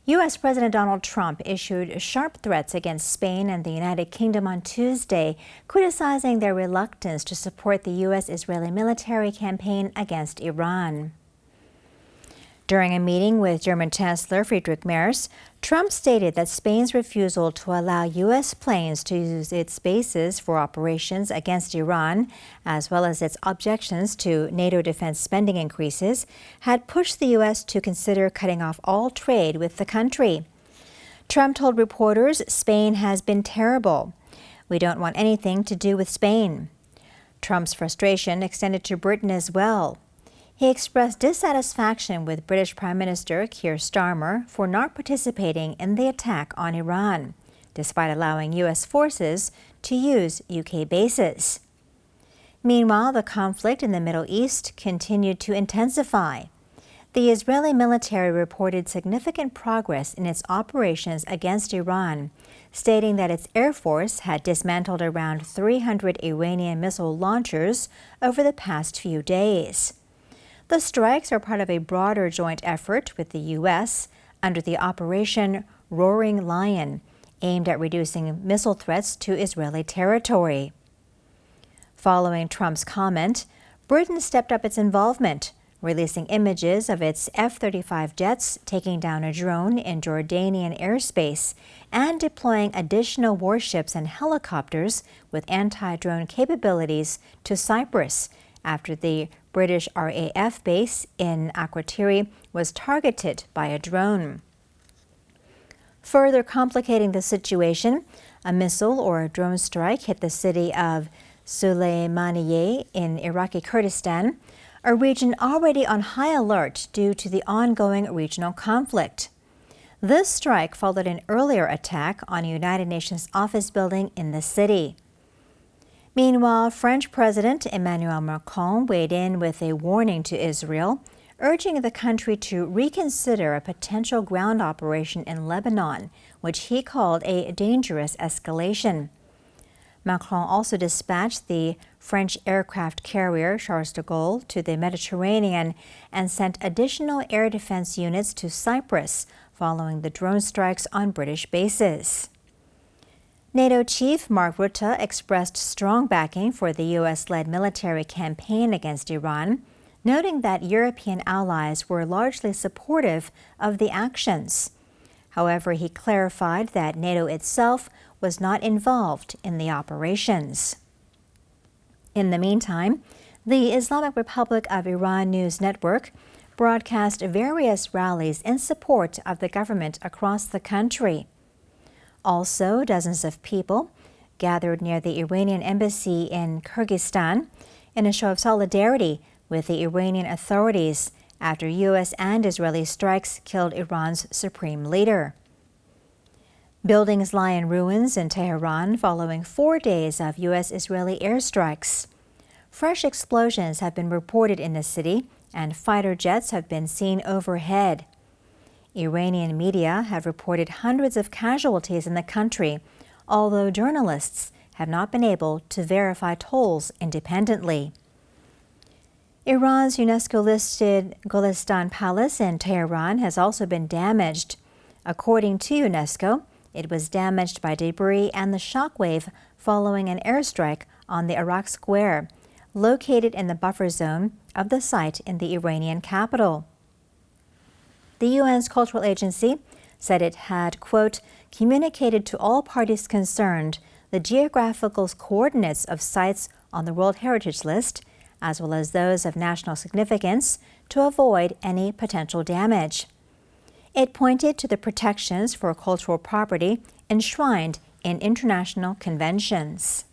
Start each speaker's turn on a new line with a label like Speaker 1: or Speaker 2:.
Speaker 1: U.S. President Donald Trump issued sharp threats against Spain and the United Kingdom on Tuesday, criticizing their reluctance to support the U.S.-Israeli military campaign against Iran. During a meeting with German Chancellor Friedrich Merz, Trump stated that Spain's refusal to allow U.S. planes to use its bases for operations against Iran, as well as its objections to NATO defense spending increases, had pushed the U.S. to consider cutting off all trade with the country. Trump told reporters Spain has been terrible. We don't want anything to do with Spain. Trump's frustration extended to Britain as well. He expressed dissatisfaction with British Prime Minister Keir Starmer for not participating in the attack on Iran, despite allowing U.S. forces to use UK bases. Meanwhile, the conflict in the Middle East continued to intensify. The Israeli military reported significant progress in its operations against Iran, stating that its Air Force had dismantled around 300 Iranian missile launchers over the past few days. The strikes are part of a broader joint effort with the U.S. under the Operation Roaring Lion, aimed at reducing missile threats to Israeli territory. Following Trump's comment, Britain stepped up its involvement, releasing images of its F-35 jets taking down a drone in Jordanian airspace and deploying additional warships and helicopters with anti-drone capabilities to Cyprus after the British RAF base in Akrotiri was targeted by a drone. Further complicating the situation, a missile or a drone strike hit the city of Sulaymaniyeh in Iraqi Kurdistan, a region already on high alert due to the ongoing regional conflict. This strike followed an earlier attack on a United Nations office building in the city. Meanwhile, French President Emmanuel Macron weighed in with a warning to Israel, urging the country to reconsider a potential ground operation in Lebanon, which he called a dangerous escalation. Macron also dispatched the French aircraft carrier Charles de Gaulle to the Mediterranean and sent additional air defense units to Cyprus following the drone strikes on British bases. NATO chief Mark Rutte expressed strong backing for the U.S.-led military campaign against Iran, noting that European allies were largely supportive of the actions. However, he clarified that NATO itself was not involved in the operations. In the meantime, the Islamic Republic of Iran News Network broadcast various rallies in support of the government across the country. Also, dozens of people gathered near the Iranian embassy in Kyrgyzstan in a show of solidarity with the Iranian authorities after U.S. and Israeli strikes killed Iran's supreme leader. Buildings lie in ruins in Tehran following 4 days of U.S.-Israeli airstrikes. Fresh explosions have been reported in the city, and fighter jets have been seen overhead. Iranian media have reported hundreds of casualties in the country, although journalists have not been able to verify tolls independently. Iran's UNESCO-listed Golestan Palace in Tehran has also been damaged. According to UNESCO, it was damaged by debris and the shockwave following an airstrike on the Iraq Square, located in the buffer zone of the site in the Iranian capital. The UN's cultural agency said it had, quote, communicated to all parties concerned the geographical coordinates of sites on the World Heritage List, as well as those of national significance, to avoid any potential damage. It pointed to the protections for cultural property enshrined in international conventions.